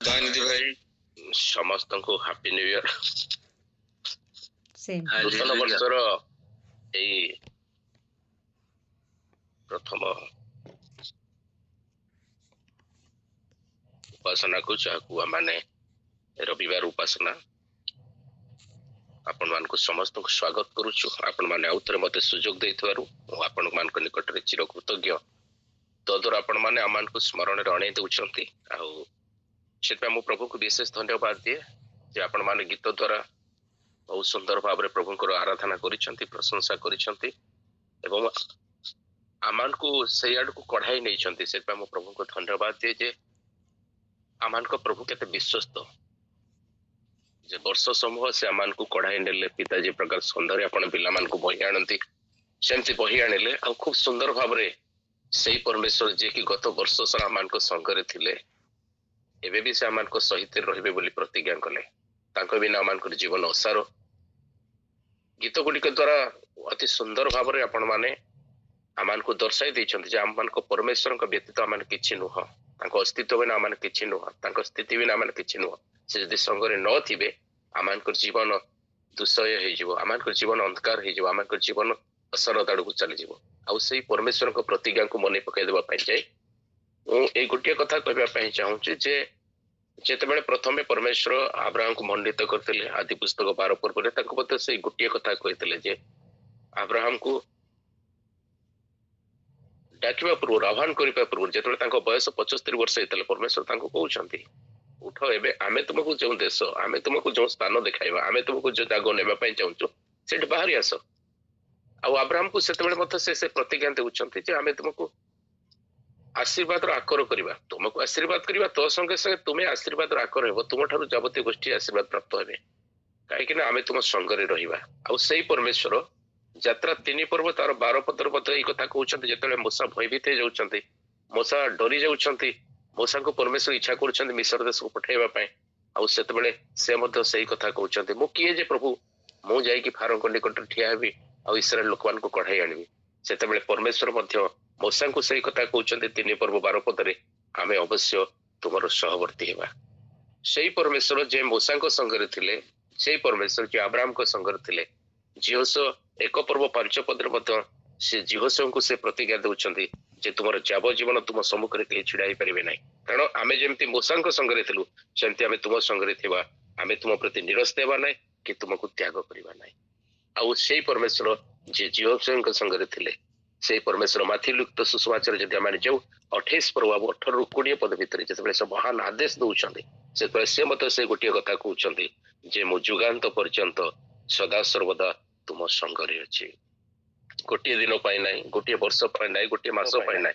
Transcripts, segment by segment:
दयानिधि भाई समस्त को हैप्पी न्यू ईयर। नूतन वर्षर प्रथम उपासना को चाहू माने रविवार उपासना आपण मान को समस्त को स्वागत करूछु। आपण माने आउतरे मते सुजोग देइथवारु आपण मान को निकट रे चिर कृतज्ञ। तद्वारा आपण माने आमान को स्मरण रे अणे देउछंती आउ सेटा मु प्रभु को विशेष धन्यवाद दिए जे आपण माने गीत द्वारा बहुत सुंदर भाव रे प्रभु को आराधना करिसंती, प्रशंसा करिसंती एवं आमान को से आड़ को कढ़ाई नहीं छंती। सेटा मु प्रभु को धन्यवाद दिए जे आमान को प्रभु केते विश्वस्त जे वर्ष समूह से आमान को कढ़ाई नेले पिताजी प्रकार सुंदर अपन पिला मान को बही आनंती सेमती बही आनिले आ खूब सुंदर भाव रे सेही परमेश्वर जे कि गत वर्ष सारा आमान को संगरे थिले एबे भी से आमान को सहित रहिबे बोली प्रतिज्ञा कले। तांको बिना आमान को जीवन असार गीत गुड़िक द्वारा अति सुंदर भाव रे आपण माने आमान को दर्शाई दैछंती जे आमान को परमेश्वर को व्यतीत आमान किछि नुह, तांको अस्तित्व बिना आमान किछि नुह, तांको स्थिति बिना आमान किछि नुह। से यदि संगरे न थिबे आमान को जीवन दुसय हे जिवो, आमान को जीवन अंधकार हे जिवो, आमान को जीवन असरद आड़ को चली जिवो। आउ सेही परमेश्वर को प्रतिज्ञा को मने पकाई देबा पई जाय ए गोटिया कथा कहबा पई चाहू जे जेतेबेले प्रथमे परमेश्वर अब्राहम को मंडित करथिले आदि पुस्तक 12 पर्व रे ताको बते से गोटिया कथा कहिथिले जे अब्राहम को डाकिबा पूर्व आह्वान करिबा पूर्व जेतेबेले ताको बयस 75 वर्ष हेतले परमेश्वर ताको कहउछंती उठ एबे आमे तुमको जो देश आमे तुमको जो स्थान देखाइबा आमे तुमको जो जागो नेबा पई चाहूछु सेठ बाहरी आस। आ अब्राहम को सेतेबेले मते से प्रतिज्ञा देउछंती जे आमे तुमको आशीर्वाद आकर करवा, तुमको आशीर्वाद करवा तो संगे संगे तुम्हें आशीर्वाद आकर हेबो, तुम ठारू जाबती गोष्ठी आशीर्वाद प्राप्त हेबे कहीं आमे तुम संगरे रहिबा। आ सेही परमेश्वर यात्रा 3 पर्व तार 12 पदर पद एई कथा कहउछंती जेतेबेले मूसा भयभीत हे जाउछंती, मूसा डरी जाउछंती, मूसा को परमेश्वर इच्छा करछंती मिस्र देश को पठेबा पई। आ सेतेबेले से मध्य सेही कथा कहउछंती मु किए जे प्रभु मु जाई कि फारो को निकट ठिया हेबी आ इस्राएल लोकमान को कढाई आनिबी। सेतेबेले परमेश्वर मध्य मूसा को सही कथा कहउछंती 3 पर्व 12 पदरे आमे अवश्य तुमरो सहवर्ती हेबा। सेही परमेश्वर जे मूसा को संगरे थिले, सेही परमेश्वर जे अब्राहम को संगरे थिले, जिहोस 1 पर्व 5 पदरे मध्य से जिहोस को से प्रतिज्ञा देउछंती जे तुमरो जाव जीवन तुम सम्मुख रे के छिड़ाई परिबे नै, कारण आमे जेमती मूसा को संगरे थिलु सेमती आमे तुम संगरे थिबा, आमे तुम प्रति निरस देबा नै कि तुमको त्याग करिबा नै। आ सेही परमेश्वर जे जिहोस को संगरे थिले से परमेश्वर माथि लिखित सुसमाचार जदि आम जाऊ 28 पर्व 18 रु 20 पद भितर जिते से महान आदेश दौरान से मत से गोटे कथा कहते जे मु जुगांत पर्यंत सदा सर्वदा तुम संगरे अच्छी। गोटे दिन ना, गोटे वर्ष ना, गोटे मास ना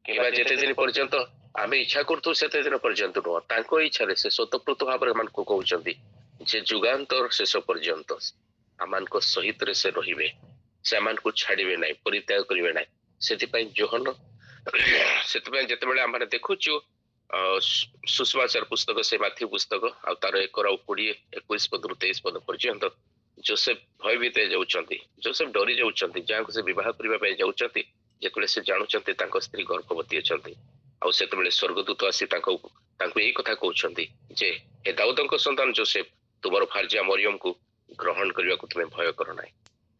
कि जिते दिन पर्यंत आम इच्छा करतु से दिन पर्यंत नुह, तांको इच्छा से स्वतःप्रत भाव में कहते जे जुगांत शेष पर्यंत आमान को सहित से रहिबे, से आमान को छाड़िबे नै, परित्याग करिवे नै। सेति जोहन सेति जेतेबेले आमाने देखुछु सुसमाचार पुस्तक से माथी पुस्तक आ तार 1:20 पद 23 पद पर्यंत जोसेफ भयभीत जाउछंती, जोसेफ डरी जाउछंती, जां को से विवाह करिबा पय जाउछंती जेतेबेले से जानुछंती तांको स्त्री गर्भवती अछंती। आ सेतेबेले स्वर्गदूत आसी तांको एई कथा कहउछंती जे हे दाऊदଙ୍କ संतान जोसेफ तुमरो भार्या मरियम को ग्रहण करिवा को तुमे भय करो नै,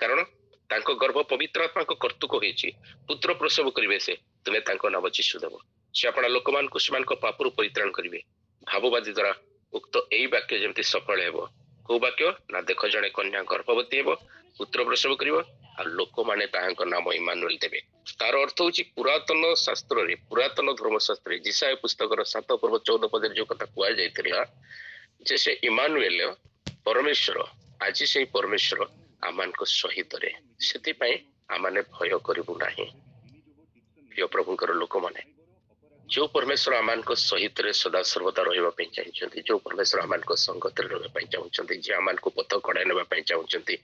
कारण तांको गर्भ पवित्र आत्मा को कर्तुक होईछि, पुत्र प्रसव करिवे से तुमे तांको नाम यीशु देबो, से आपणा लोकमान को समान को पापरु परित्राण करिवे। भाववादी द्वारा उक्त एई वाक्य जेमति सफल हेबो, को वाक्य ना देखो जणे कन्या गर्भवती हेबो, पुत्र प्रसव करिवो आ लोक माने ताहांको नाम इमानुएल देबे। तार अर्थ होछि पुरातन शास्त्र रे, पुरातन धर्मशास्त्र रे जिसाय पुस्तक रो 7 पर्व 14 पद रे जो कथा कुआ जायतिला जे से इमानुएल परमेश्वर आज से परमेश्वर आमान को सहित रे, सेति पई आमाने भय करिबु नाही। प्रिय प्रभुकर लोक माने जो परमेश्वर आमान को सहित रे सदा सर्वदा रहिबा पई चाहछंती, जो परमेश्वर आमान को संगत रे रहिबा पई चाहछंती, जे आमान को पथ कढाई नेबा पई चाहछंती,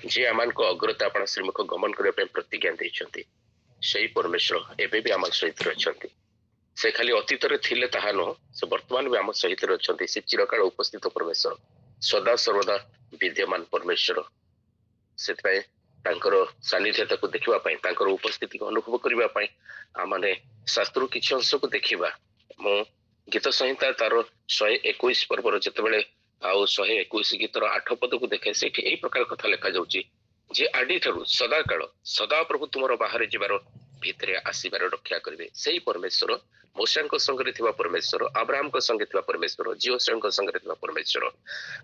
जे आमान को अग्रता आपण श्रीमुख गमन करिबा पई प्रतिज्ञा दैछंती, सेही परमेश्वर एबे भी आमान सहित रे अछंती। से खाली अतीत रे थिले ताहा न, से वर्तमान भी आमान सहित रे अछंती। से चिरकाल उपस्थित परमेश्वर, सदा सर्वदा विद्यमान परमेश्वर। सेतपय तांकर सानिध्यता को देखिबा पई, तांकर उपस्थिति को अनुभव करिबा पई आमाने शास्त्र किछि अंश को देखिबा। मो गीत संहिता तार 121 पर्वर जितेबाला आउ 121 गीतर 8 पद को देखे से यही प्रकार कथा लिखा जाउची जे आदि ठारू सदा काल सदा प्रभु तुमर बाहर जीवार भितरे आसीबार रक्षा करिवे सेही परमेश्वर मोशांको संगे थिबा परमेश्वर अब्राहमको संगे थिबा परमेश्वर जियोसंको संगे थिबा परमेश्वर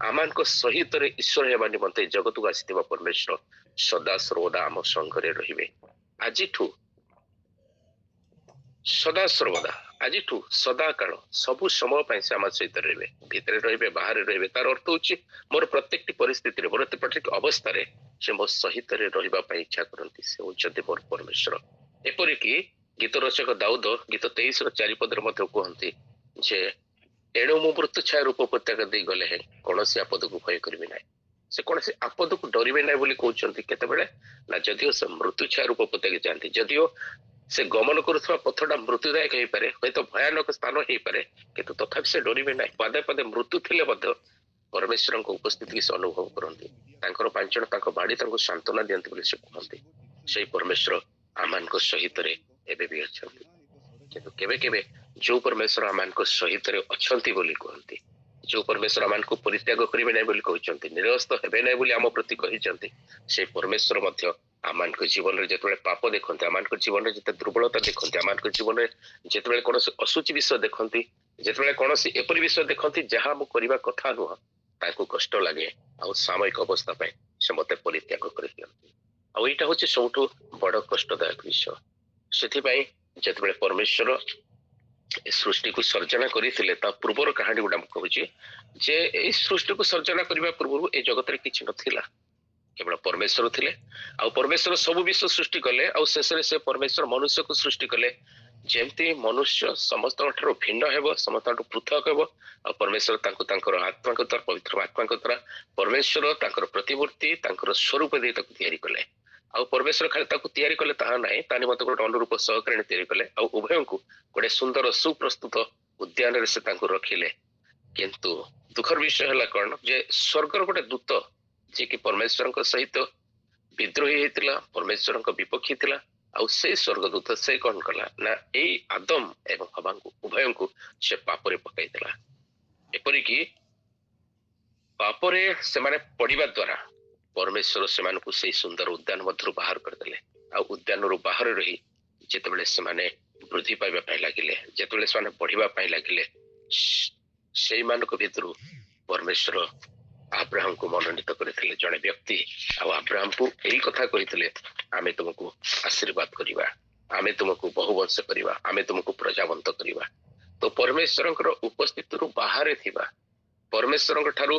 आमानको सहित रे ईश्वर हेबा निमंते जगतକୁ आसीथिबा परमेश्वर सदा सर्वदा आम संगरे रहिवे आजिठू सदा सर्वदा आजिठू सदा काल सबु समय पाई से आम सहित रहिवे भितरे रहिवे बाहर रहिवे तार अर्थ होची मोर प्रत्येकटी परिस्थिति रे मोर प्रत्येक अवस्था रे से मो सहित रे रहिबा पाई इच्छा करंती से होचते मोर परमेश्वर एपरि कि गीत रचक दाऊद गीत 23 रो 4 पद मध्य कहती जे एणु मु मृत्यु छाया रूप उपत्यका दे गले है कौनसी आपद को भय करिवे ना से कौनसी आपद को डरिवे ना बोली कहउचंती केतेबेले ना जदियो से मृत्यु छाया रूप उपत्यका जानती जदियो से गमन करुवा पथटा मृत्युदायक हो पारे हयत तो भयानक स्थान हो पारे किंतु तथापि से डरिवे ना पदे पदे मृत्यु थिले मध्य परमेश्वर उपस्थिति से अनुभव करती पांचण बाड़ी सांत्वना दियंती बोली से कहते से परमेश्वर आमान सहित रे एबे भी अछंती किंतु केबे केबे जो परमेश्वर आमान सहित रे अछंती बोली कहती जो परमेश्वर आमान को परित्याग करिवे नै बोली कहउचंती निरस्त हेबे नै बोली आम प्रति कहिचंती से परमेश्वर मध्य आमान जीवन रे जेतबेले पाप देखंती आमान जीवन रे जते दुर्बलता देखंती आमान जीवन रे जेतबेले कोनोसी असुचि विषय देखंती जेतबेले कोनोसी एपरि विषय देखंती जहा मु करिबा कथा नुह ताको कष्ट लागे आ सामयिक अवस्था पे से मते परित्याग करि दियंती आ एटा होचे सबठु बड़ कष्टदायक विषय सेथिबाई जेतबेले परमेश्वर सृष्टि को सर्जना करथिले ता पूर्वर कहानी गुडा कहूची जे ए सृष्टि को सर्जना करबा पूर्व ए जगत रे किछ नथिला केवल परमेश्वर थिले आ परमेश्वर सब विश्व सृष्टि कले आ शेषरे से परमेश्वर मनुष्य को सृष्टि कले जेमती मनुष्य समस्त ठारो भिन्न हेबो समस्त ठारो पृथक हेबो आ परमेश्वर तांको तांकर आत्मा को द्वारा पवित्र आत्मा को द्वारा परमेश्वर तांकर प्रतिमूर्ति तांकर स्वरूप दे ताको तयारी कले आ परमेश्वर खाली ताको तयारी कले ताहा नाही तानि मते गोटे अनुरूप सहकरण तयारी कले आ उभय को गोटे सुंदर सुप्रस्तुत उद्यान रे से तांको रखिले किंतु दुखर विषय हला कोन जे स्वर्गर गोटे दूत जे कि परमेश्वर सहित विद्रोही हेतिला परमेश्वर विपक्षी थिला आ से स्वर्गदूत से कौन कला ना एई आदम एवं हवा को उभय को से पाप रे पकाई देला एपरि कि पाप रे से माने पड़िबा द्वारा परमेश्वर से मान को से सुंदर उद्यान मध्य बाहर कर देले आ उद्यान रो बाहर रही जेतेबेले से माने वृद्धि पाइबा पाई लागिले जेतेबेले से माने बढ़िबा पाई लागिले से मान को भितरु परमेश्वर अब्राहम को मनोनीत करथिले जने व्यक्ति आ अब्राहम को एही कथा कहिथिले आमे तुमको आशीर्वाद करिबा आमे तुमको बहुवंश करिबा आमे तुमको प्रजावंत करिबा तो परमेश्वरंकर उपस्थिति रु बाहर थिबा परमेश्वरंक ठारू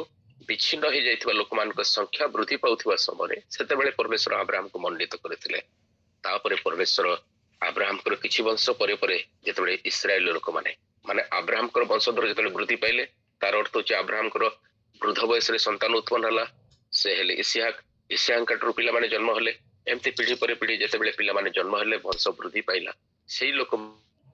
विच्छिन्न हो जाइथिबा लोकमानक संख्या वृद्धि पाउथिबा समय सेतेबेले परमेश्वर अब्राहम को मनोनीत करथिले तापरे परमेश्वर अब्राहम कर किछि वंश परे परे जेतेबेले इस्राएल लोक माने अब्राहम कर वंशधर जेतेबेले वृद्धि पाइले तार अर्थ होचे अब्राहम कर वृद्ध वयस रे संतान उत्पन्न हला से हेले इसिहाक ठारू पिला माने जन्म हले एमती पीढ़ी पर पीढ़ी जेतेबेले पिला माने जन्म हले वंश वृद्धि पाइला सेही लोक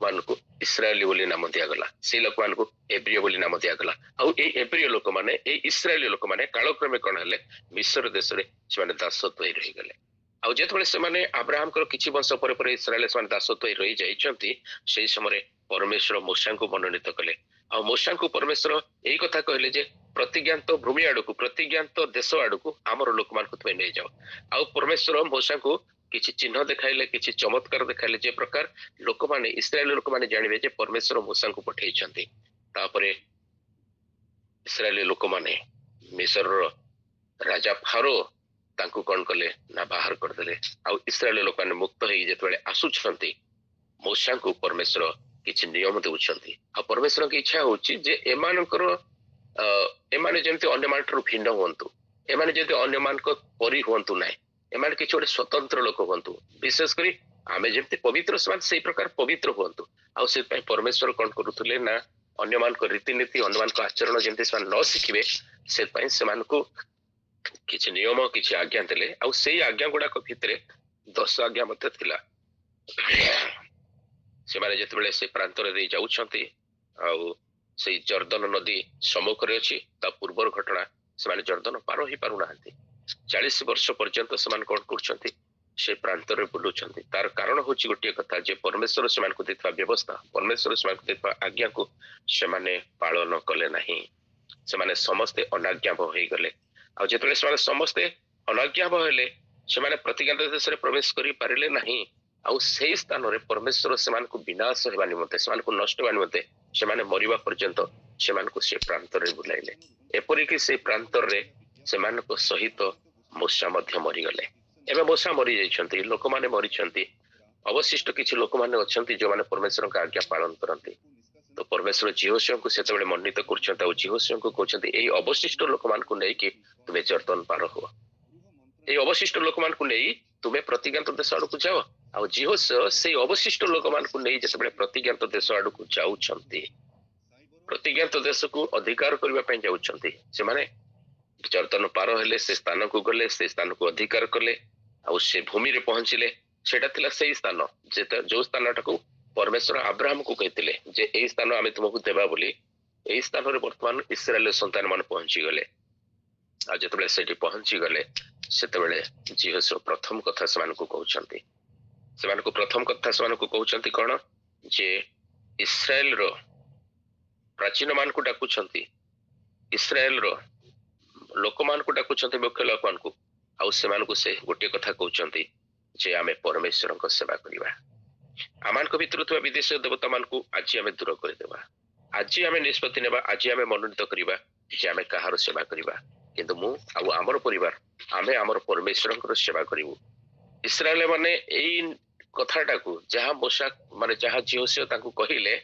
मानकु इस्राएली बोली नाम दिया गला से लोक मानकु एब्रियो बोली नाम दिया गला आ ए एब्रियो लोक माने ए इस्राएली लोक माने कालक्रमे कोन हले मिस्र देश रे से माने दासत्व रही गले आ जेतेबेले से माने अब्राहम कर किछि वंश परे परे इस्राएल से माने दासत्व रही जाइछंती सेही समय परमेश्वर मूसा को मनोनीत कले आ मूसा को परमेश्वर एही कथा कहले जे प्रतिज्ञात भूमि आड़ को प्रतिज्ञात देश आड़ को आमर लोक मान को नहीं जाओ आ परमेश्वर मूसा को किछि चिन्ह देखाइले किछि चमत्कार देखाइले जे प्रकार लोक माने इस्राएल लोक माने जानिबे जे परमेश्वर मूसा को पठेइछंती तापरे इस्राएल लोक माने मिस्र राजा फारो तांको कोन कले ना बाहर कर देले आ इस्राएल लोक माने मुक्त होई जेतबेले आसुछंती मूसा को परमेश्वर किछि नियम देउछंती आ परमेश्वर की इच्छा होची जे एमानकर एमाने जेमति अन्य मानठरो भिन्न हुअन्तु एमाने जेते अन्य मानक परि हुअन्तु नै एमाने किछि गोटे स्वतंत्र लोक हुअन्तु विशेष करी आमे जेमति पवित्र समान सेही प्रकार पवित्र हुअन्तु आ से पय परमेश्वर कोन करूथले ना अन्य मानक रीतिनीति अन्य मानक आचरण जेमति समान न सिखिबे से पय समान को किछि नियम किछि आज्ञा देले आ सेही आज्ञा गुडा को भितरे 10 आज्ञा मते थिला से माने जेतेबेले से प्रांतर रे जाउछंती आ से जर्दन नदी सम्मुख रे अछि ता पूर्वर घटना से माने जर्दन पार ही पारु नाहंती 40 वर्ष पर्यंत समान कोन करछंती से प्रांतर बुलूचंती तार कारण होची गोटे कथा जे परमेश्वर से मानकु देथवा व्यवस्था परमेश्वर से मानकु देथवा आज्ञा को से माने पालन कले नहीं से माने समस्ते अनाज्ञाबह होई गले आ जेतले से माने समस्ते अनाज्ञाबह हेले से माने प्रतिज्ञा देश रे प्रवेश करि पारिले नहीं आउ सेही स्थान रे परमेश्वर से मानकु विनाश हेबा निमते से मानकु नष्ट हेबा निमते से माने मरिबा पर्यंत से मानकु से प्रांतर रे बुलाइले एपरि कि से प्रांतर रे से मानकु सहित मूसा मध्य मरि गले एबे मूसा मरि जाइछंती लोक माने मरिछंती अवशिष्ट किछि लोक माने अछंती जो माने परमेश्वर का आज्ञा पालन करंती तो परमेश्वर जीहोशू को सेतबेले मन्नित करछंती आ जीहोशू को कहछंती एई अवशिष्ट लोक मान को नै कि तुमे जर्दन पार हो एई अवशिष्ट लोक मान को नै तुमे प्रतिज्ञात देश आडकु जाओ आ जीहोशू से अवशिष्ट लोक मान को नै जेतबेले प्रतिज्ञात देश आडकु जाउछंती प्रतिज्ञात देश को अधिकार करबा पय जाउछंती से माने जर्दन पार हेले से स्थान को गले से स्थान को अधिकार कले आ से भूमि रे पहुंचिले सेटा थिला सेही स्थान जेता जो स्थानटा को परमेश्वर अब्राहम को कहते जे एई स्थान आमे तुमको देबा बोली एई स्थान रे वर्तमान इस्राएल संतान मान पहुंची गले आ जेतबेले सेठी पहुंची गले सेतबेले जीहोशू प्रथम कथा समान को कहउछंती समान को प्रथम कथा समान को कहउछंती कोन जे इस्राएल रो प्राचीन मान को डाकुछंती इस्राएल रो लोक मान को डाकुछंती मुख्य लोक मान को आ सेमान को से गोटे कथा कहउछंती जे आमे परमेश्वर को सेवा करिबा आमान को भितर थवा विदेश देवता मान को आज आमे दूर कर देबा आज आमे निष्पत्ति नेबा आज आमे मनोनीत करिबा जे आमे कहार सेवा करिबा किंतु मु आ हमर परिवार आमे हमर परमेश्वर को सेवा करिवु इस्राएल माने एई कथाटा को जहा मूसा माने जहा जीहोशू ताकू कहिले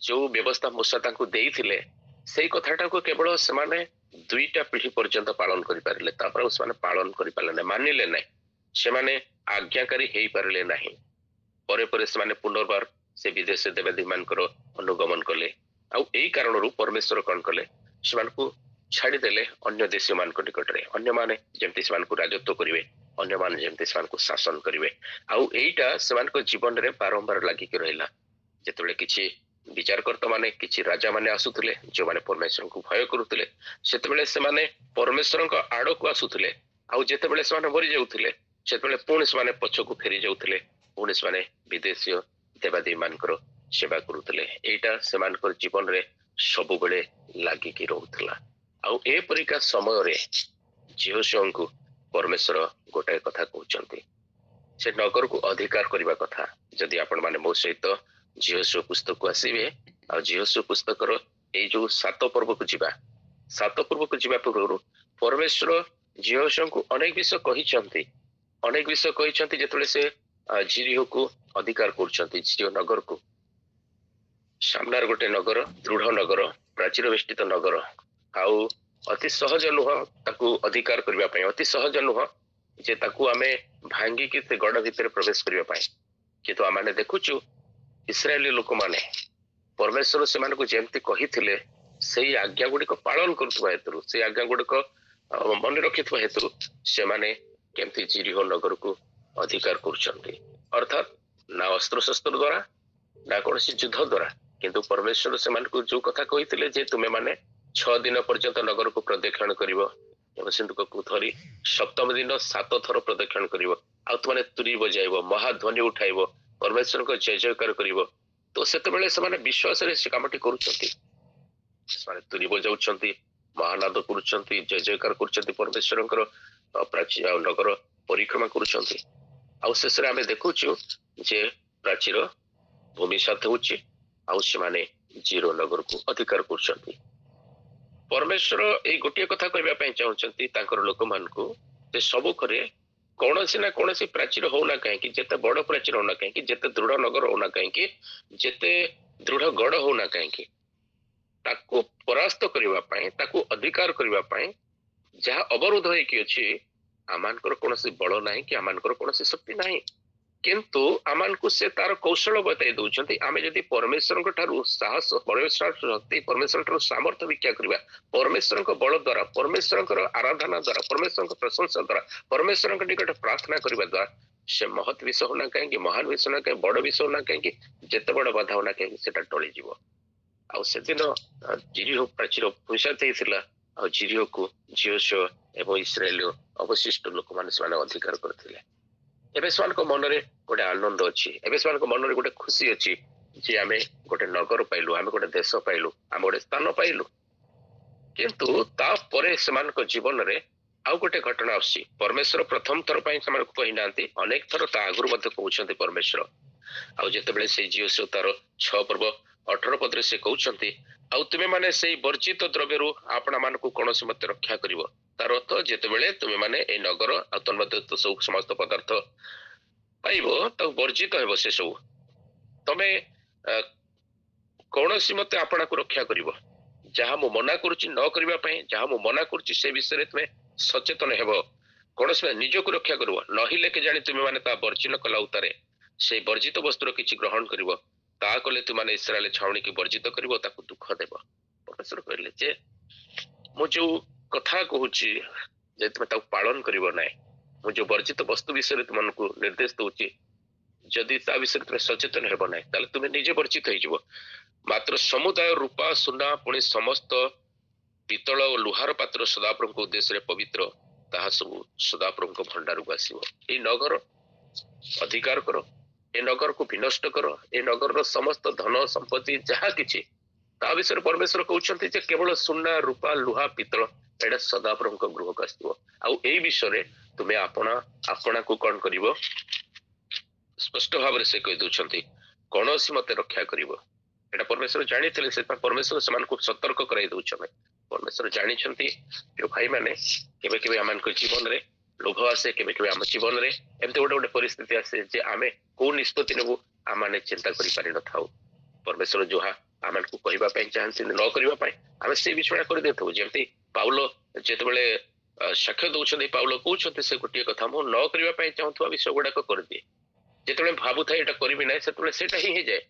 जो व्यवस्था मूसा ताकू देइथिले सेई कथाटा को केवल से माने दुईटा पीढ़ी पर्यंत पालन करि पारिले तापर उस माने पालन करि पाले नै मानिले नै से माने आज्ञाकारी हेई पारिले नाही परे परे से माने पुनर्बार से विदेश देवदेवी मानकर अनुगमन कले आ एई कारणरू परमेश्वर कौन कले से मानकु छाड़ी देले अन्य देश मान को निकट रे अन्य माने जेमति से मानकु राजत्व करिवे अन्य माने जेमति से मानकु शासन करिवे आ एईटा से मानक जीवन रे बारंबार लागि के रहला जेतबेले किछि विचारकर्ता माने किछि राजा माने आसुतले जो माने परमेश्वर को भय करूतले सेतबेले से माने परमेश्वर को आड़ को आसुतले आ जेतबेले से माने मरि जाउतले सेतबेले पुणी से माने पछकु फेरी जाउतले पुणी से माने विदेशी देवादेवी मानकर सेवा करूतले एटा से मानकर जीवन रे सब बेले लागि की रहउतला आ ए परिका समय रे जीहोशू को परमेश्वर गोटाए कथा कहउचंती से नगर को अधिकार करबा कथा जदि आपण माने मो सहित जीहोशू पुस्तक को आसीबे आ जीहोशू पुस्तक रो ए जो सात पर्व को जीवा सात पर्व को जीवा पूर्व परमेश्वर जीहोशू को अनेक विषय कहिचंती जेतले से जिरिहो को अधिकार करछंती जिरिहो नगर को सामनार गोटे नगर दृढ़ नगर प्राचीर वेष्टित नगर आउ अति सहज नुह ताकू अधिकार करबा पय अति सहज नुह जे ताकू आमे भांगी के से गड़ भीतर प्रवेश करबा पय किंतु आमाने देखुचु इस्राएली लोक माने परमेश्वर से मानकु जेमति कहिथिले सेही आज्ञा गुडी को पालन करथुवा हेतु से आज्ञा गुडी को मन रखिथुवा हेतु से माने केमति जिरिहो नगर को अधिकार करछंती अर्थात ना अस्त्र शस्त्र द्वारा ना कौन युद्ध द्वारा किंतु परमेश्वर से मानकु जो कथा कहिथिले जे तुमे माने 6 दिन पर्यंत नगर को प्रदक्षिण करिवो सिंधुक को धरी सप्तम दिन 7 थर प्रदक्षिण करिवो आ तुमने तुरी बजाइबो महाध्वनि उठाइबो परमेश्वर को जय जयकार करिवो तो सेते बेले से माने विश्वास रे से कामटी करूछंती माने तुरी बजाउछंती महानाद करूछंती जय जयकार करूछंती परमेश्वरकर प्राचीर नगर परिक्रमा करूछंती आ शेष रे आमे देखुछु जे प्राचीर भूमि साथ होछि आ से माने जीरो नगर को अधिकार करूछंती परमेश्वर ए गोटे कथा कहबा पय चाहउछंती तांकर लोक मान को जे सब करे कौनसी ना कौनसी प्राचीर होना कहीं जेते बड़ प्राचीर होना कहीं जेते दृढ़ नगर होना कहीं जेते दृढ़ गढ़ होना कहीं ताकू परास्त करबा पय ताकू अधिकार करबा पय जहा अवरोध होई कि अछि आमानकर कोनसी बळ नाही कि आमानकर कोनसी शक्ति नाही किंतु आमान को से तार कौशल बताई दउछंती आमे जदी परमेश्वर को ठारू साहस परमेश्वर शक्ति परमेश्वर ठारू सामर्थ्य विख्या करबा परमेश्वर को बल द्वारा परमेश्वर को आराधना द्वारा परमेश्वर को प्रशंसा द्वारा परमेश्वर को निकट प्रार्थना करबा द्वारा से महत विषय होना कहीं महान विषय होना कहीं बड़ विषय होना कहीं जेते बड़ बाधा होना कहीं सेटा टळी जीवो आ से दिन जिरिहो प्राचीर पुषात हेतिला आ जिरिहो को जीहोशू एवं इस्राएल अवशिष्ट लोक माने अधिकार करथिले एबे सेमानक मनरे गोटे आनंद अच्छी एबे सेमानक मनरे गोटे खुशी अच्छी जे आमे गोटे नगर पाइलु आमे गोटे देश पाइलु आमे गोटे स्थान पाइलु किंतु तापरे सेमानक जीवन रे आउ गोटे घटना आसी परमेश्वर प्रथम थर पई सेमानक कहि नांती अनेक थर ता आगुर मते कहउछन्ती परमेश्वर आउ जेतेबेले से जियोसो तार 6 पर्व 18 पदरे से कहउछन्ती आउ तुमे माने सेई वर्जित द्रव्यरु आपना मानको कोनोसी मते रक्षा करिवो तार अर्थ जेतेबेले तुमे माने ए नगर आ तन्मते तो सब समस्त पदार्थ पाइबो तो वर्जित हेबो से सब तमे कोनोसी मते आपना को रक्षा करिवो जहाँ मु मना करुची न करिबा पई जहाँ मु मना करुची से विषय रे तुमे सचेतन हेबो कोनोसी निज को रक्षा करिवो नहिले के जानि तुमे माने ता वर्जिन कला उतारे से वर्जित वस्तुर किछि ग्रहण करिवो ता कले तुम माने इस्राएल छावनी की वर्जित करिवो ताकू दुख देबो परमेश्वर कहले जे मु जो कथा कहूची जे तुम ताकू पालन करिवो नै मु जो वर्जित वस्तु विषय तुमको निर्देश दूची जदि ता विषय तुम सचेतन हेबो नै ताले तुम निजे वर्जित हो जिवो मात्र समुदाय रूपा सुना पुणी समस्त पितल और लुहार पात्र सदाप्रभु उद्देश्य रे पवित्र ताहा सब सदाप्रभु भंडार को आसीबो ए नगर अधिकार करो ए नगर को विनष्ट करो ए नगर रो समस्त धन संपत्ति जहाँ किछि ता विषय परमेश्वर कहउछन्ती जे केवल सुना रूपा लुहा पितल एडा सदाप्रभु गृह को आसीबो आउ एई विषय रे तुमे आपना को कोन करिवो स्पष्ट भाव से कहि दउछन्ती कोनोसी मते रक्षा करिवो एटा परमेश्वर जानिथिले से परमेश्वर समान को सतर्क कराई दउछन्ते परमेश्वर जानिछन्ती जो भाई माने केबे केबे आमान को जीवन रे लोभ आसे केबे केबे आम जीवन रे एमते गोटे गोटे परिस्थिति आसे जे आमे को निष्पत्ति नेबु आमाने चिंता करि पारि न थाउ परमेश्वर जोहा आमान को कहिबा पई चाहन्ति न करिबा पई आमे से विषय करि देथौ जेमति पाउलो जेतबेले साक्ष्य दउछन्ती पाउलो कहउछन्ती से गोटे कथा मु न करिबा पई चाहथुवा विषय गुडा को कर दिए जेतबेले भाबु थाए एटा करिबि नै सेतबेले सेटा ही जाए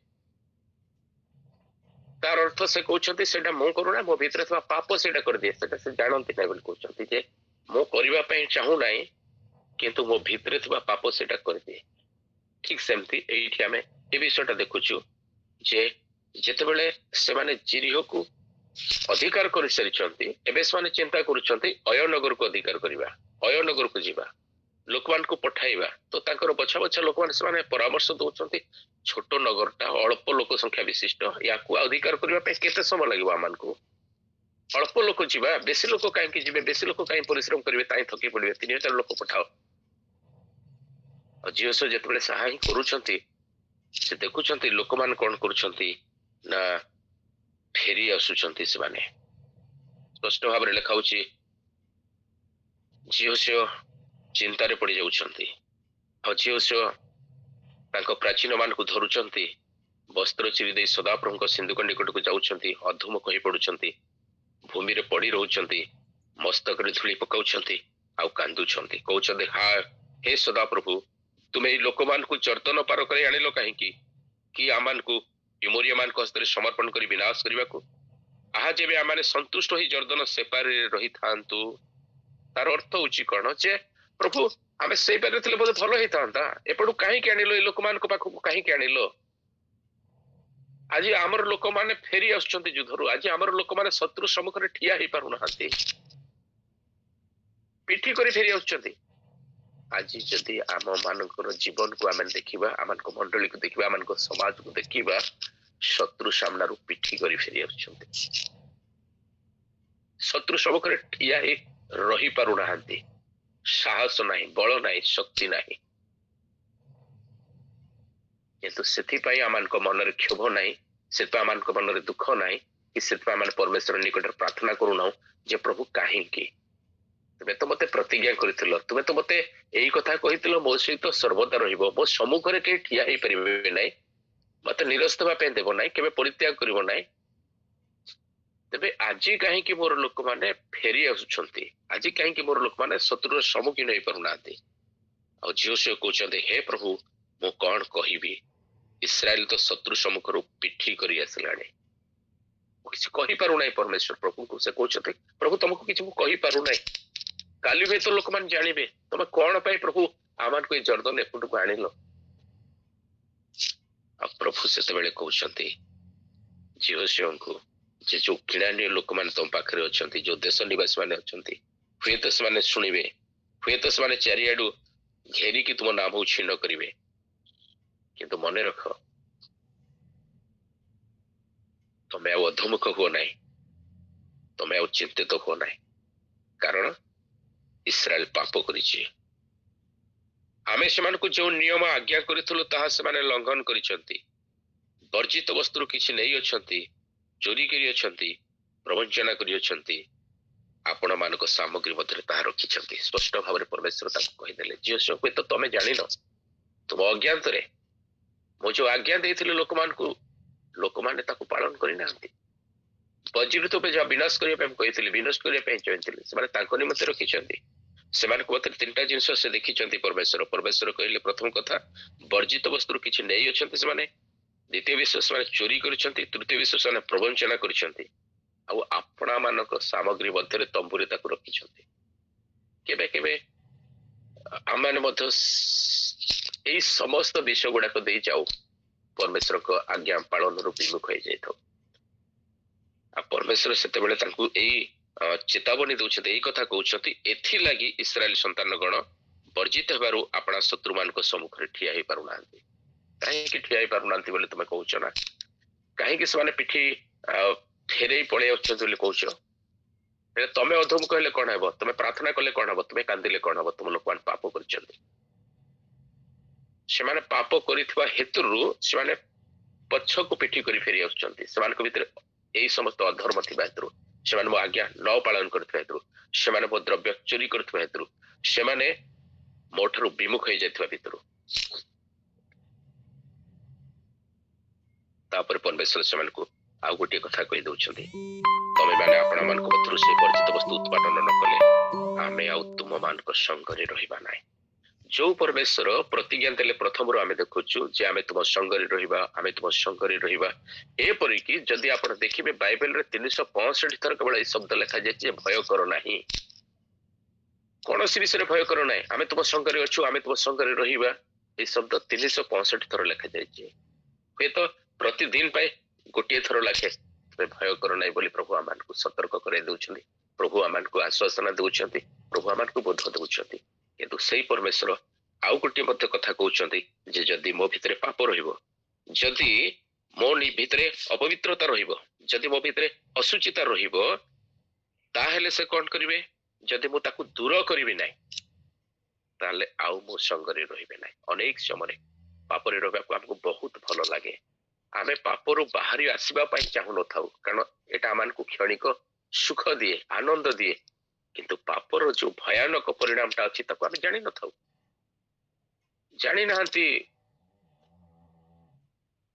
तार अर्थ से कहउछन्ती सेटा मु करूना मो भितर थवा पाप सेटा कर दिए सेटा से जानन्ति नै बोल कहउछन्ती जे मु करिबा पई चाहू नै किंतु मो भितर थवा पाप सेटा कर दिए ठीक सेमती एठी हमें ए विषयटा देखुछु जे जेतेबेले से माने जिरिहो को अधिकार कर सारिछन्ती एबे से माने चिंता करूछन्ती अयनगर को अधिकार करिबा अयनगर को जीवा लोकमान को पठाइबा तो ताकर बछा बछा लोकमान से माने परामर्श दउछन्ती छोट नगरटा अल्प लोक संख्या विशिष्ट या को अधिकार करिबा पे केते समय लागबो आमान को अल्प लोक जीवा बेसी लोक काहे कि जीवे बेसी लोक काहे परिश्रम करिवे ताई थकी पड़िवे 3000 लोक पठाओ जियोसो जेतबेले सहाय करूछन्ती से देखुछन्ती लोकमान कोन करूछन्ती ना फेरी आसुछन्ती से माने स्पष्ट भाव रे लेखाउची जियोसो चिंता रे पड़ी जाउछन्ती जियोसो तांको प्राचीन मान को धरुछन्ती वस्त्र चिरी दे सदाप्रभु सिंधुक निकट को जाउछन्ती अधुम कहि पडुछन्ती भूमि रे पड़ी रहउछन्ती मस्तक रे धूली पकाउछन्ती आउ कांदुछन्ती कहउछन्ती हा हे सदाप्रभु तुमे ई लोकमान को जर्दन पार करे आनिलो काहे कि आमान को इमोरिया मान को हस्ते समर्पण करी विनाश करिबा को आहा जेबे आमाने संतुष्ट होई जर्दन सेपारे रही थांतु तार अर्थ होची कोन जे प्रभु आमे सेई पारे थिले बहुत भलो हेई थांता एपडु काहे के आनिलो ई लोकमान को पाखु काहे के आनिलो आज आमर लोक माने फेरी आछन्ती युद्धरु आज आमर लोक माने शत्रु सम्मुख रे ठिया हेई पारु नहांती पिठी करी फेरी आछन्ती आज जदि आम मानकर जीवन को आम देखा आम मंडली को देखा आम समाज को देखा शत्रु सामना रू पिठी कर फेरी आछन्ती शत्रु सम्मुख ठिया रही पारु नहांती साहस नहीं बल नहीं शक्ति नहीं किंतु सेथिपाई आमान मन क्षोभ नहीं से आमान मन दुख नहीं कि से परमेश्वर निकट प्रार्थना करूना जे प्रभु कहीं तुमे तो मते प्रतिज्ञा करिथिलो तुमे तो मते एई कथा कहिथिलो मो सहित सर्वदा रहिबो मो सम्मुख रे के ठिया हेई परिबे नै मते निरस्त बा पे देबो नै केबे परित्याग करिवो नै तबे आजी काहे कि मोर लोक माने फेरी आसुछन्ती आजी काहे कि मोर लोक माने शत्रु सम्मुखीन हेई पारुनांती आ जियोसे कहउछन्ती हे प्रभु मो कोन कहिबी इस्राएल तो शत्रु सम्मुख रो पिठी करी आसलाणी किसी कहि पारु नै परमेश्वर प्रभु को से कहउछन्ती प्रभु तुमको किछि मु कहि पारु नै काली भी तो लोक मान जानिबे तमे कोन पई प्रभु आमान को जर्दन एपुट को आनिलो आ प्रभु से बेले कहउछन्ती जियोसियों को जे जो किणानी लोक मान तुम पाखरे अछन्ती जो देश निवासी माने अछन्ती हुए तो से माने सुनिबे हुए तो से माने चारियाडू घेरिकी तुम नाम छीन करेंगे। किंतु मन रख तुम्हें अधोमुख हुआ ना, तुम्हें चिंतित हुआ ना, कारण इस्राएल पाप करिछि। आमे सेमानकु जो नियम आज्ञा करिथुलु ताहा सेमाने लंघन करिसंती। वर्जित वस्तु किछि नै अछंती, चोरी करी अछंती, प्रवंचना करी अछंती, आपण मानक सामग्री मध्य ताहा रखिछंती। स्पष्ट भाव में परमेश्वर ताकु कहिदेले, जियो सब तो तमे जानिन, तुम अज्ञात रे मो जो आज्ञा देइथिले लोक माने ताकु पालन करि नांती। वर्जित पे जा विनाश करिया पे कहिथिले, विनाश करिया पे चाहिथिले, सेमाने ताको निमते रखिछंती। सेमान को मत तीनटा जिनस से देखिछंती। परमेश्वर कहले प्रथम कथा वर्जित वस्तु किछि नै अछंती सेमाने, द्वितीय विषय से चोरी करिसंती, तृतीय विषय से प्रवंचना करिसंती, आ आपणा मानक सामग्री मध्य तंबुरे ताकु रखिछंती। केबे केबे आमाने मध्य एई समस्त विषय गुडाक देई जाऊ परमेश्वर को आज्ञा पालन रु विमुख हो जाइथो। आ परमेश्वर सेते बेले ताकु एई चेतावनी दउछते, एई कथा कहउछती, एथि लागि इस्राएल संतानगण वर्जित हेबारु आपणा शत्रु मानक सम्मुख रे ठिया हे पारुनांती। काहे कि ठिया हे पारुनांती बोले तुमे कहउछ ना, काहे कि समाने पिठी फेरे पळे अछत बोले कहउछ। तमे अधम कहले कोन हेबो, तमे प्रार्थना कले कोन हेबो, तमे कांदिले कोन हेबो, तुम लोक मान पाप करछन्ती। सेमाने पाप करिथवा हेतुरु सेमाने पछको पिठी करी फेरी आछन्ती। सेमानक भितर एई समस्त अधर्म थिबा हेतुरु, सेमाने मो आज्ञा न पालन करथवा हेतुरु, सेमाने मो द्रव्य चोरी करथवा हेतुरु, सेमाने मोठरु विमुख हो जाइथवा भितरु। तापर परमेश्वर सेमानकु आ गोटे कथा कहि दउछन्ती, तमे माने आपणा मानक मथरु से वर्जित वस्तु उत्पादन न कले आमे आ तुम मानक संगरे रहिबा नाय। जो परमेश्वर प्रतिज्ञा देले प्रथमरु आमे देखुछु जे आमे तुम संगरे रहिबा, आमे तुम संगरे रहिबा। ए परि कि जदि आपण देखिबे बाइबल रे 365 थर केवल ए शब्द लिखा जाय जे भय करो नाही। कोनोसी विषय रे भय करो नाही, आमे तुम संगरे अछु, आमे तुम संगरे रहिबा, ए शब्द 365 थर लिखा जाय जे। हे तो प्रतिदिन पाए गोटे थर लाखे भय करो नाही बोली प्रभु आमानकु सतर्क करे दउछन्ती, प्रभु आमानकु आश्वासन दउछन्ती, प्रभु आमानकु बोध दउछन्ती। किंतु सही परमेश्वर आउ गोटे मध्य कथा कहउछन्ती जे जदि मो भितरे पाप रहिबो, जदि मो भितरे अपवित्रता रहिबो, जदि मो भितरे असुचिता रहिबो, ताहेले से कोन करिवे, जदि मो ताकु दूर करिवे नाही ताले आउ मो संगरे रहिबे नाही। अनेक समय पापरे रहबा हमको बहुत भलो लागे, आमे पापरु बाहरी आसीबा पई चाहु न थाउ, कारण एटा आमानकु क्षणिक सुख दिए, आनंद दिए, किंतु पापर जो भयानक परिणामटा अछि ताकु आमे जानि न थाउ। जानि नाहंती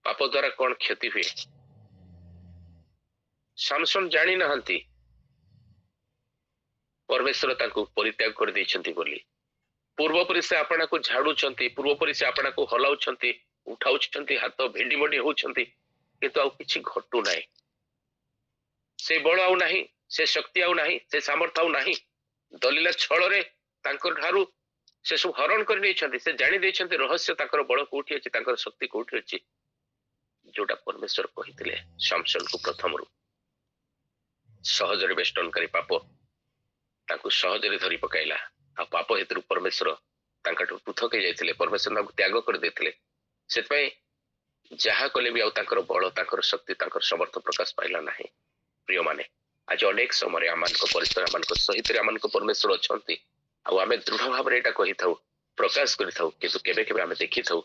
पाप द्वारा कौन क्षति हुए, सामसन जानि नाहंती परमेश्वर ताकु परित्याग कर दैछन्ती बोली। पूर्वपरि से आपना को झाड़ुछन्ती, पूर्वपरि से आपना को हलाउछन्ती, उठाउछन्ती, हाथ भेंडी मंडी होउछन्ती, किंतु आउ किछि घटु नाही। से बळ आउ नाही, से शक्ति आउ नाही, से सामर्थ्य आउ नाही। दलीला छळ रे तांकर ठारू से सब हरण कर दैछन्ती। से जानि दैछन्ती रहस्य तांकर बळ कोठी अछि, तांकर शक्ति कोठी अछि। जोटा परमेश्वर कहिथिले शामसन को प्रथमरु सहजरे बेष्टनकारी पाप तांको सहजरे धरी पकाइला। आ पाप हेतु परमेश्वर तांकाठु पृथक हो जाइथिले, परमेश्वर तांको त्याग कर देथिले। सेतपई जहा कले भी आउ तांकर बळ, तांकर शक्ति, तांकर समर्थ प्रकाश पाइला नाही। प्रिय माने आज अनेक समय आमानक परिस्थिति आमानक सहित आमानक परमेश्वर अछंती, आ आमे दृढ़ भाव रे एटा कहि थाउ, प्रकाश करि थाउ, किंतु केबे केबे आमे देखि थाउ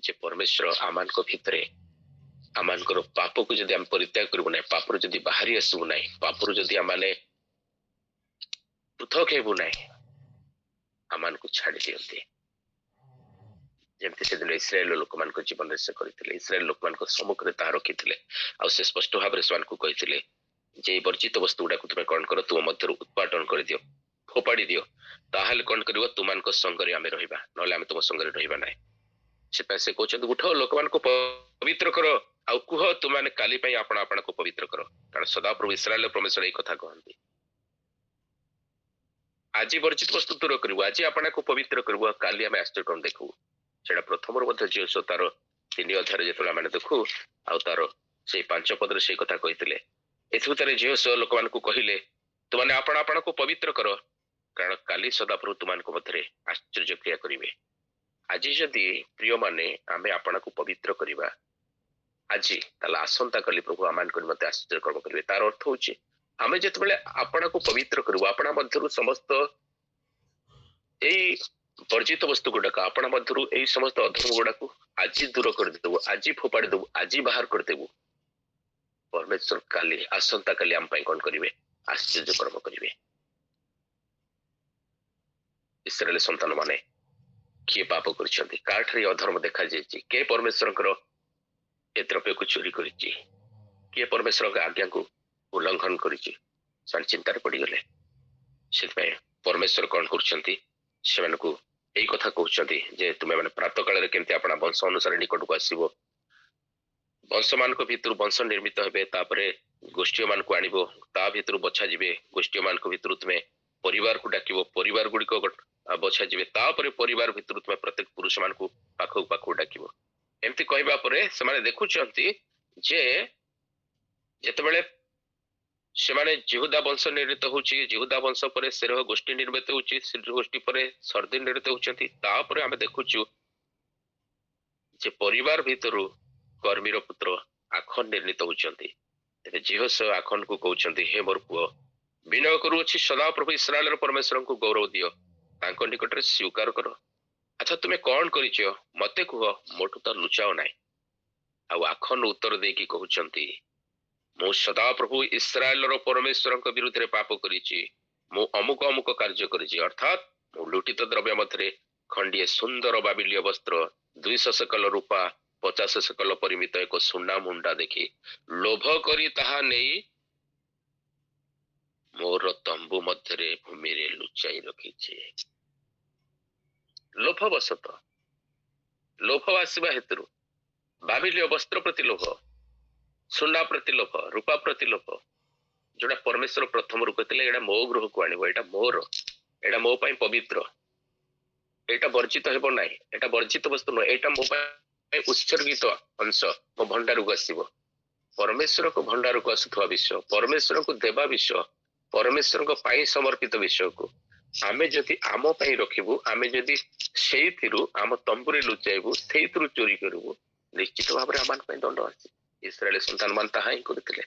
जे परमेश्वर आमानक भितरे आमानकर पाप को जदि आम परित्याग करबो नै, पापरु जदि बाहरी आसबो नै, पापरु जदि आमाने पृथक हेबो नै, आमानकु छाड़ी दियंती। जेमति से दिन इस्राएल लोक मान को जीवन रे से करिथिले, इस्राएल लोक मान को सम्मुख रे ता रखिथिले, आ से स्पष्ट भाव रे समान को कहिथिले जे वर्जित वस्तु गुडा को तुमे कोन करो, तुम मध्य उत्पादन कर दियो, फोपाड़ी दियो, ताहाले कोन करिवो, तुमान को संग रे आमे रहिबा, नले आमे तुम संग रे रहिबा नै। से पैसे कहउछन उठो लोक मान को पवित्र करो, आ कुह तुमाने काली पई आपन आपन को पवित्र करो, कारण सदा प्रभु इस्राएल परमेश्वर ए कथा कहंती। आज वर्जित वस्तु दूर करबो, आज आपन को पवित्र करबो, काली आमे आश्चर्य कोन देखु। सेटा प्रथमर मध्य जियोस तार 3 अध्याय जेतला माने देखु, आ तार से 5 पद रे से कथा कहिथिले। एथुतरे जियोस लोक मान को कहिले तुमाने आपन आपन को पवित्र करो, କାରଣ କାଲି ସଦାପ୍ରଭୁ ତୁମାନଙ୍କ ମଧ୍ୟରେ ଆଶ୍ଚର୍ଯ୍ୟ କ୍ରିୟା କରିବେ। ଆଜି ଯଦି ପ୍ରିୟ ମାନେ ଆମେ ଆପଣଙ୍କୁ ପବିତ୍ର କରିବା ଆଜି, ତାହେଲେ ଆସନ୍ତା କାଲି ପ୍ରଭୁ ଆମମାନଙ୍କୁ ନିମନ୍ତେ ଆଶ୍ଚର୍ଯ୍ୟ କର୍ମ କରିବେ। ତାର ଅର୍ଥ ହଉଛି ଆମେ ଯେତେବେଳେ ଆପଣଙ୍କୁ ପବିତ୍ର କରିବୁ, ଆପଣା ମଧ୍ୟରୁ ସମସ୍ତ ଏଇ ବର୍ଜିତ ବସ୍ତୁ ଗୁଡାକ, ଆପଣା ମଧ୍ୟରୁ ଏଇ ସମସ୍ତ ଅଧର୍ମ ଗୁଡାକୁ ଆଜି ଦୂର କରିଦେବୁ, ଆଜି ଫୋପାଡ଼ି ଦେବୁ, ଆଜି ବାହାର କରିଦେବୁ, ପରମେଶ୍ୱର କାଲି ଆସନ୍ତା କାଲି ଆମ ପାଇଁ କଣ କରିବେ? ଆଶ୍ଚର୍ଯ୍ୟ କର୍ମ କରିବେ। ଇସ୍ରାଏଲ ସନ୍ତାନ ମାନେ କିଏ ପାପ କରିଛନ୍ତି, କାହାଠାରେ ଅଧର୍ମ ଦେଖାଯାଇଛି, କିଏ ପରମେଶ୍ୱରଙ୍କର ଏ ଦ୍ରବ୍ୟକୁ ଚୋରି କରିଛି, କିଏ ପରମେଶ୍ୱରଙ୍କ ଆଜ୍ଞାକୁ ଉଲ୍ଲଂଘନ କରିଛି, ସେମାନେ ଚିନ୍ତାରେ ପଡିଗଲେ। ସେଥିପାଇଁ ପରମେଶ୍ୱର କଣ କରୁଛନ୍ତି? ସେମାନଙ୍କୁ ଏଇ କଥା କହୁଛନ୍ତି ଯେ ତୁମେ ମାନେ ପ୍ରାତଃ କାଳରେ କେମିତି ଆପଣା ବଂଶ ଅନୁସାରେ ନିକଟକୁ ଆସିବ, ବଂଶ ମାନଙ୍କ ଭିତରୁ ବଂଶ ନିର୍ମିତ ହେବେ, ତାପରେ ଗୋଷ୍ଠୀ ମାନଙ୍କୁ ଆଣିବ, ତା ଭିତରୁ ବଛା ଯିବେ, ଗୋଷ୍ଠୀ ମାନଙ୍କ ଭିତରୁ ତୁମେ ପରିବାରକୁ ଡାକିବ, ପରିବାର ଗୁଡିକ ବଛା ଯିବେ, ତାପରେ ପରିବାର ଭିତରୁ ତୁମେ ପ୍ରତ୍ୟେକ ପୁରୁଷ ମାନଙ୍କୁ ପାଖକୁ ଡାକିବ। ଏମିତି କହିବା ପରେ ସେମାନେ ଦେଖୁଛନ୍ତି ଯେ ଯେତେବେଳେ ସେମାନେ ଜିହୁଦା ବଂଶ ନିର୍ମିତ ହଉଛି, ଜିହୁଦା ବଂଶ ପରେ ସେରହ ଗୋଷ୍ଠୀ ନିର୍ମିତ ହଉଛି, ସେରହ ଗୋଷ୍ଠୀ ପରେ ସର୍ଦି ନିର୍ମିତ ହଉଛନ୍ତି, ତାପରେ ଆମେ ଦେଖୁଛୁ ଯେ ପରିବାର ଭିତରୁ କର୍ମୀର ପୁତ୍ର ଆଖନ ନିର୍ମିତ ହଉଛନ୍ତି। ତେବେ ଜିହୋଶୁଆ ଆଖନକୁ କହୁଛନ୍ତି, ହେ ମୋର ପୁଅ, ବିନୟ କରୁଅଛି ସଦାପ୍ରଭୁ ଇସ୍ରାଏଲର ପରମେଶ୍ୱରଙ୍କୁ ଗୌରବ ଦିଅ, ତାଙ୍କ ନିକଟରେ ସ୍ୱୀକାର କର। ଆଚ୍ଛା ତୁମେ କଣ କରିଛ ମତେ କୁହ, ମୋଠୁ ତ ଲୁଚାଅ ନାହିଁ। ଆଉ ଆଖନ ଉତ୍ତର ଦେଇକି କହୁଛନ୍ତି, ମୁଁ ସଦାପ୍ରଭୁ ଇସ୍ରାଏଲର ପରମେଶ୍ୱରଙ୍କ ବିରୁଦ୍ଧରେ ପାପ କରିଛି, ମୁଁ ଅମୁକ ଅମୁକ କାର୍ଯ୍ୟ କରିଛି, ଅର୍ଥାତ୍ ମୁଁ ଲୁଟିତ ଦ୍ରବ୍ୟ ମଧ୍ୟରେ ଖଣ୍ଡିଏ ସୁନ୍ଦର ବାବିଲୀୟ ବସ୍ତ୍ର, 200 ସେକଲ ରୂପା, 50 ସେକଲ ପରିମିତ ଏକ ସୁନା ମୁଣ୍ଡା ଦେଖି ଲୋଭ କରି ତାହା ନେଇ ମୋର ତମ୍ବୁ ମଧ୍ୟରେ ଭୂମିରେ ଲୁଚାଇ ରଖିଛି। ଲୋଭବଶତଃ, ଲୋଭ ଆସିବା ହେତୁରୁ ବାବିଲୀୟ ବସ୍ତ୍ର ପ୍ରତି ଲୋଭ, ସୁନା ପ୍ରତି ଲୋଭ, ରୂପା ପ୍ରତି ଲୋଭ, ଯୋଉଟା ପରମେଶ୍ୱର ପ୍ରଥମରୁ କହିଥିଲେ ଏଇଟା ମୋ ଗୃହକୁ ଆଣିବ, ଏଇଟା ମୋର, ଏଇଟା ମୋ ପାଇଁ ପବିତ୍ର, ଏଇଟା ବର୍ଜିତ ହେବ ନାହିଁ, ଏଇଟା ବର୍ଜିତ ବସ୍ତୁ ନୁହେଁ, ଏଇଟା ମୋ ପାଇଁ ଉତ୍ସର୍ଗିତ ଅଂଶ, ମୋ ଭଣ୍ଡାରକୁ ଆସିବ। ପରମେଶ୍ୱରଙ୍କ ଭଣ୍ଡାରକୁ ଆସୁଥିବା ବିଷୟ, ପରମେଶ୍ୱରଙ୍କୁ ଦେବା ବିଷୟ, ପରମେଶ୍ୱରଙ୍କ ପାଇଁ ସମର୍ପିତ ବିଷୟକୁ ଆମେ ଯଦି ଆମ ପାଇଁ ରଖିବୁ, ଆମେ ଯଦି ସେଇଥିରୁ ଆମ ତମ୍ବୁରେ ଲୁଚାଇବୁ, ସେଇଥିରୁ ଚୋରି କରିବୁ, ନିଶ୍ଚିତ ଭାବରେ ଆମମାନଙ୍କ ପାଇଁ ଦଣ୍ଡ ଅଛି। ଇସ୍ରାଏଲ ସନ୍ତାନ ମାନେ ତାହା ହିଁ କରିଥିଲେ।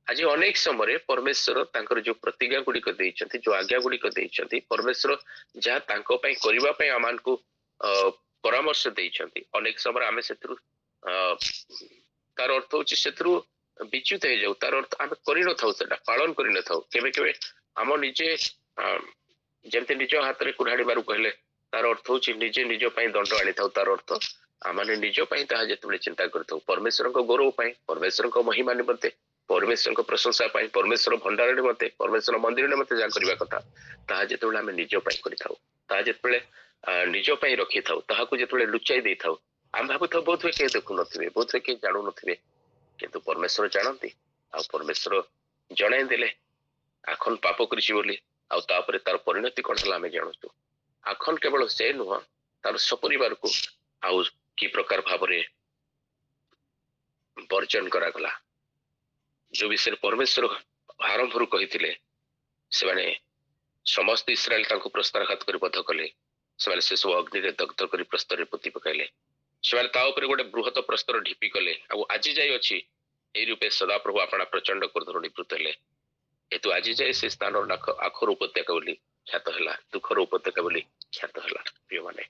ଆଜି ଅନେକ ସମୟରେ ପରମେଶ୍ୱର ତାଙ୍କର ଯୋଉ ପ୍ରତିଜ୍ଞା ଗୁଡିକ ଦେଇଛନ୍ତି, ଯୋଉ ଆଜ୍ଞା ଗୁଡିକ ଦେଇଛନ୍ତି, ପରମେଶ୍ୱର ଯାହା ତାଙ୍କ ପାଇଁ କରିବା ପାଇଁ ଆମମାନଙ୍କୁ ପରାମର୍ଶ ଦେଇଛନ୍ତି, ଅନେକ ସମୟରେ ଆମେ ସେଥିରୁ ତାର ଅର୍ଥ ହଉଛି ସେଥିରୁ ବିଚ୍ୟୁତ ହେଇଯାଉ, ତାର ଅର୍ଥ ଆମେ କରିନଥାଉ, ସେଟା ପାଳନ କରିନଥାଉ। କେବେ କେବେ ଆମ ନିଜେ ଯେମିତି ନିଜ ହାତରେ କୁରାଢି ମାରୁ କହିଲେ, ତାର ଅର୍ଥ ହଉଛି ନିଜେ ନିଜ ପାଇଁ ଦଣ୍ଡ ଆଣିଥାଉ। ତାର ଅର୍ଥ ଆମେ ନିଜ ପାଇଁ ତାହା ଯେତେବେଳେ ଚିନ୍ତା କରିଥାଉ, ପରମେଶ୍ୱରଙ୍କ ଗୌରବ ପାଇଁ, ପରମେଶ୍ୱରଙ୍କ ମହିମା ନିମନ୍ତେ, ପରମେଶ୍ୱରଙ୍କ ପ୍ରଶଂସା ପାଇଁ, ପରମେଶ୍ୱର ଭଣ୍ଡାର ନିମନ୍ତେ, ପରମେଶ୍ୱର ମନ୍ଦିର ନିମନ୍ତେ ଯାହା କରିବା କଥା, ତାହା ଯେତେବେଳେ ଆମେ ନିଜ ପାଇଁ କରିଥାଉ, ତାହା ଯେତେବେଳେ ନିଜ ପାଇଁ ରଖିଥାଉ, ତାହାକୁ ଯେତେବେଳେ ଲୁଚାଇ ଦେଇଥାଉ, ଆମେ ଭାବୁଥାଉ ବୋଧହୁଏ କେହି ଦେଖୁନଥିବେ, ବୋଧହୁଏ କେହି ଜାଣୁନଥିବେ, କିନ୍ତୁ ପରମେଶ୍ୱର ଜାଣନ୍ତି। ଆଉ ପରମେଶ୍ୱର ଜଣାଇ ଦେଲେ ଆଖନ ପାପ କରିଛି ବୋଲି, ଆଉ ତାପରେ ତାର ପରିଣତି କଣ ହେଲା ଆମେ ଜାଣୁଛୁ। ଆଖନ କେବଳ ସେ ନୁହଁ, ତାର ସପରିବାରକୁ ଆଉ କି ପ୍ରକାର ଭାବରେ ବର୍ଜନ କରାଗଲା, ଯୋଉ ବିଷୟରେ ପରମେଶ୍ୱର ଆରମ୍ଭରୁ କହିଥିଲେ। ସେମାନେ ସମସ୍ତ ଇସ୍ରାଏଲ ତାଙ୍କୁ ପ୍ରସ୍ତାରଘାତ କରି ବଧ କଲେ, ସେମାନେ ସେସବୁ ଅଗ୍ନିରେ ଦଗ୍ଧ କରି ପ୍ରସ୍ତରରେ ପୋତି ପକାଇଲେ, ସେମାନେ ତା ଉପରେ ଗୋଟେ ବୃହତ ପ୍ରସ୍ତର ଢିପି କଲେ, ଆଉ ଆଜି ଯାଇ ଅଛି। ଏଇ ରୂପେ ସଦାପ୍ରଭୁ ଆପଣା ପ୍ରଚଣ୍ଡ କ୍ରୋଧରୁ ନିବୃତ୍ତ ହେଲେ, ହେତୁ ଆଜି ଯାଏ ସେ ସ୍ଥାନର ଆଖର ଉପତ୍ୟକା ବୋଲି ଖ୍ୟାତ ହେଲା, ଦୁଃଖର ଉପତ୍ୟକା ବୋଲି ଖ୍ୟାତ ହେଲା। ପ୍ରିୟମାନେ,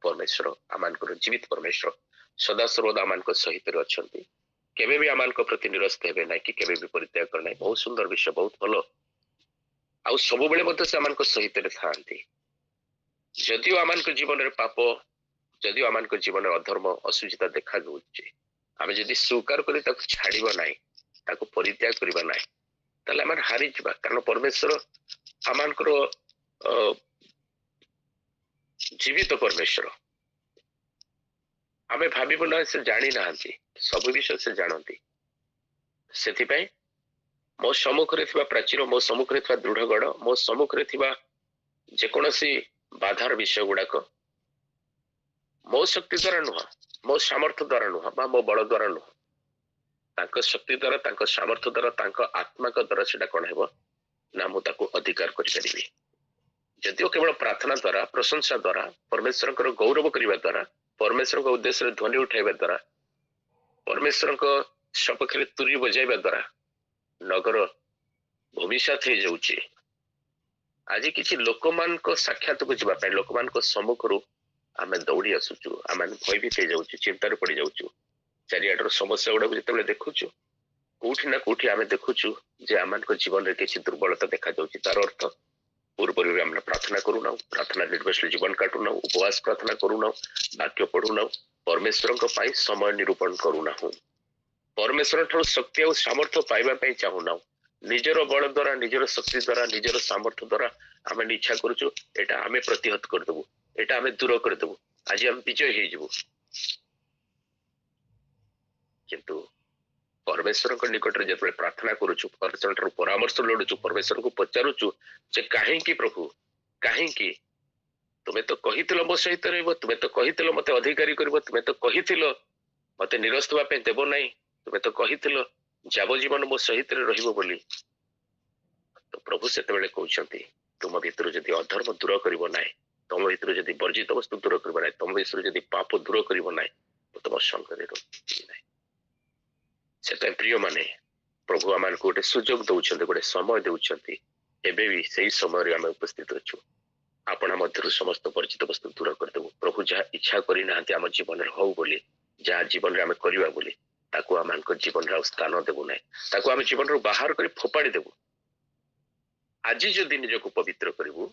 ପରମେଶ୍ୱର ଆମମାନଙ୍କର ଜୀବିତ ପରମେଶ୍ୱର ସଦାସର୍ବଦା ଆମମାନଙ୍କ ସହିତ ଅଛନ୍ତି, କେବେ ବି ଆମମାନଙ୍କ ପ୍ରତି ନିରସ୍ତ ହେବେ ନାହିଁ, କି କେବେ ବି ପରିତ୍ୟାଗ କରେ ନାହିଁ। ବହୁତ ସୁନ୍ଦର ବିଷୟ, ବହୁତ ଭଲ। ଆଉ ସବୁବେଳେ ମଧ୍ୟ ସେ ଆମମାନଙ୍କ ସହିତ ଥାଆନ୍ତି। ଯଦିଓ ଆମମାନଙ୍କ ଜୀବନରେ ପାପ, ଯଦିଓ ଆମମାନଙ୍କ ଜୀବନରେ ଅଧର୍ମ ଅସୁଚିତା ଦେଖାଯାଉଛି, ଆମେ ଯଦି ସ୍ୱୀକାର କରି ତାକୁ ଛାଡିବା ନାହିଁ, ତାକୁ ପରିତ୍ୟାଗ କରିବା ନାହିଁ, ତାହେଲେ ଆମେ ହାରିଯିବା। କାରଣ ପରମେଶ୍ୱର ଆମମାନଙ୍କର ଜୀବିତ ପରମେଶ୍ୱର। ଆମେ ଭାବିବୁ ନା ସେ ଜାଣି ନାହାନ୍ତି, ସବୁ ବିଷୟ ସେ ଜାଣନ୍ତି। ସେଥିପାଇଁ ମୋ ସମ୍ମୁଖରେ ଥିବା ପ୍ରାଚୀର, ମୋ ସମ୍ମୁଖରେ ଥିବା ଦୃଢଗଡ଼, ମୋ ସମ୍ମୁଖରେ ଥିବା ଯେକୌଣସି ବାଧାର ବିଷୟ ଗୁଡାକ ମୋ ଶକ୍ତି ଦ୍ୱାରା ନୁହଁ, ମୋ ସାମର୍ଥ୍ୟ ଦ୍ୱାରା ନୁହଁ, ବା ମୋ ବଳ ଦ୍ୱାରା ନୁହଁ, ତାଙ୍କ ଶକ୍ତି ଦ୍ୱାରା, ତାଙ୍କ ସାମର୍ଥ୍ୟ ଦ୍ୱାରା, ତାଙ୍କ ଆତ୍ମାଙ୍କ ଦ୍ୱାରା ସେଟା କଣ ହେବ ନା ମୁଁ ତାକୁ ଅଧିକାର କରିପାରିବି। जदिओ केवल प्रार्थना द्वारा प्रशंसा द्वारा परमेश्वर गौरव करने द्वारा परमेश्वर उद्देश्य ध्वनि उठाइबा द्वारा परमेश्वर सपक्ष तुरी बजाइबा द्वारा नगर भविष्यत हो जाउची। आज किसी लोक मान साक्षात को जावाई लोक मान सम्मुखर आम दौड़ी आसुचु आम भयभीत हो जाऊँ चिंतार पड़ जाऊँ चारिआडर समस्या गुड़ा जो देखुचु कौटि ना कौटि आम देखुचु जे आम जीवन में किसी दुर्बलता देखा जाऊँगी तार अर्थ पूर्व आम प्रार्थना करूना प्रार्थना निर्वेश जीवन काटुना उपवास प्रार्थना करूना वाक्य पढ़ुना परमेश्वर समय निरूपण करूना परमेश्वर ठार शक्ति और सामर्थ्य पाइबा चाहूना निजर बल द्वारा निजर शक्ति द्वारा निजर सामर्थ्य द्वारा आम इच्छा करुचु एटा आम प्रतिहत करदेबू एटा आम दूर करदेबू आज आम विजय हो किंतु परमेश्वर निकट में जो प्रार्थना करुचु परमेश्वर परामर्श लोड़ुचु परमेश्वर को पचारुचु जे काहे प्रभु काहे तुम्हें तो कही मो सहित रही तुम्हें तो कही मत अधिकारी कर तुम्हें तो कही मत निरस्त होगापी देव ना तुम्हें तो कही जावजीवन मो सहित रही तो प्रभु से कहते तुम भीतर जदि अधर्म दूर करना तुम भीतर जदि वर्जित वस्तु दूर करना तुम भीतर जदि पाप दूर करना तो तुम संग ना से प्रिय माने प्रभु आम को गोटे सुजोग दौरान गोटे समय दौरान एबे भी सही समय आम उपस्थित अच्छु आपण मध्य समस्त वर्जित वस्तु दूर करदेबू प्रभु जहाँ इच्छा करना आम जीवन में हौ बोली जहाँ जीवन में आम करवा बोली ताकू आम जीवन में स्थान देवु ना ताकू आम जीवन रू बाहर कर फोपाड़ी देवु आज जदि निजक पवित्र करूँ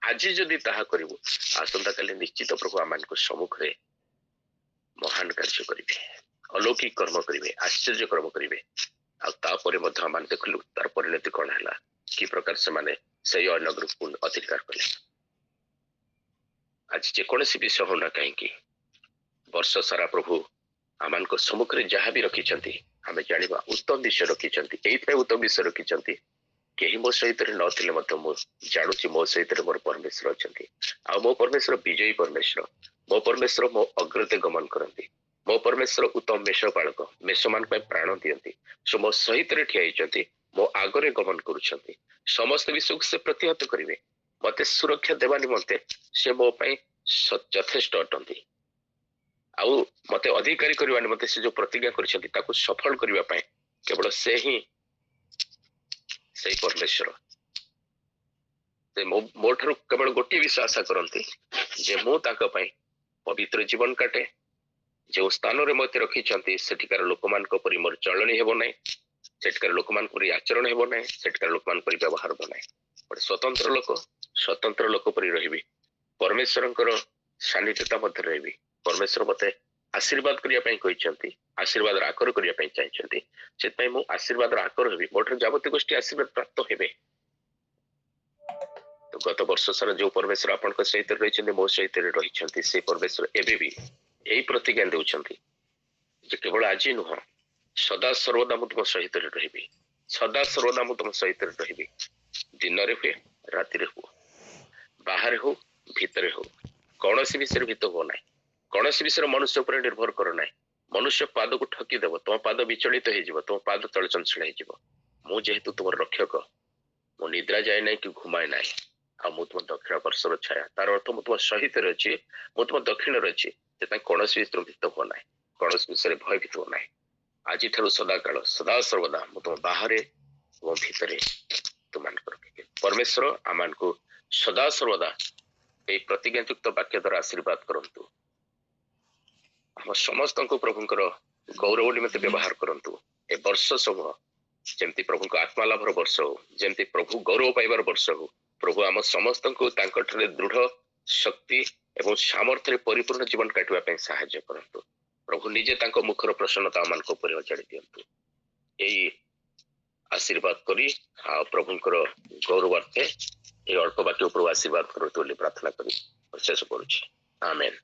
आज जदि ताहा करूँ आसंता काली निश्चित प्रभु आम सम्मुख में महान कार्य करेंगे अलौकिक कर्म करेंगे आश्चर्य कर्म करेंगे आम देखलु तार परिणति कौन है कि प्रकार से माने से नगर को अधिकार कले आज जेकोसी विषय होना कहीं वर्ष सारा प्रभु आम सम्मुख में जहाँ भी रखी आम जाना उत्तम विषय रखी उत्तम विषय रखी कहीं मो सहित नथिले जानुची मो सहित मोर परमेश्वर अच्छा मो परमेश्वर विजयी परमेश्वर मो परमेश्वर मो अग्रते गमन करती मो परमेश्वर उत्तम मेषपालक मेष मान प्राण दियंती सो मो सहित ठिया मो आगरे गमन करुछंती समस्त विषय से प्रतिहत करेंगे मते सुरक्षा देवा निमंते से मो यथेष्ट अटंती आउ मते अधिकारी करवा निमंते से जो प्रतिज्ञा करछंती ताकू सफल करबा पई केवल से ही सही परमेश्वर से मो ठारू केवल गोटे विषय आशा करती जे मु ताका पई पवित्र जीवन काटे जो स्थान रे मते रखी सेठिकार लोक मान परि मोर चलनी हेबो नै सेठिकार लोक मान परि आचरण हेबो नै सेठिकार लोक मान परि व्यवहार हेबो नै गोटे स्वतंत्र लोक परि रहिबी परमेश्वरंकर सान्निध्यता मध्य रहिबी परमेश्वर मते आशीर्वाद करिया पई कहिसंती आशीर्वाद आकर करिया पई चाहिसंती सेत पई मु आशीर्वाद आकर हेबी मोठर जावती गोष्ठी आशीर्वाद प्राप्त हेबे तो गत वर्ष सारा जो परमेश्वर आपन सहित रही मो सहित रही से परमेश्वर एबे भी यही प्रतिज्ञा देउछंती जे केवल आज नुह सदा सर्वदा मु तुम सहित रही सदा सर्वदा मु तुम सहित रही दिन हुए राति हो बाहर हो भितर हो कौन सी विषय भीत हो ना कौन सी विषय मनुष्य पर निर्भर कर ना मनुष्य पाद को ठकी देव तुम पाद विचलित हो तुम पाद तल चंचल हो जेहेतु तुम रक्षक मो निद्रा जाए ना कि घुमाए ना आ मु तुम दक्षिण पार्श्वर छाया तार अर्थ मु तुम सहित अच्छी मु तुम दक्षिण अच्छी कौन विषय भीत हो ना कौन विषय भयभीत हो ना आज सदा काल सदा सर्वदा मु तुम बाहर भितर तुम परमेश्वर आम को सदा सर्वदा ये प्रतिज्ञायुक्त वाक्य द्वारा आशीर्वाद करंतु हम समस्त को प्रभुंकर गौरव निमित्त व्यवहार करंतु ए वर्ष समूह जमती प्रभु को आत्मा लाभर वर्ष हो जमती प्रभु गौरव पाइबार वर्ष हो प्रभु आम समस्त को दृढ़ शक्ति एवं सामर्थ्य परिपूर्ण जीवन काटवा साहाय्य करंतु प्रभु निजे तांको मुखर प्रसन्नता आम को अजाड़ी दिंतु यही आशीर्वाद करी प्रभुंकर गौरवार्थे ये अल्प वाक्य प्रभु आशीर्वाद करतु प्रार्थना करी शेष करुछि आमेन।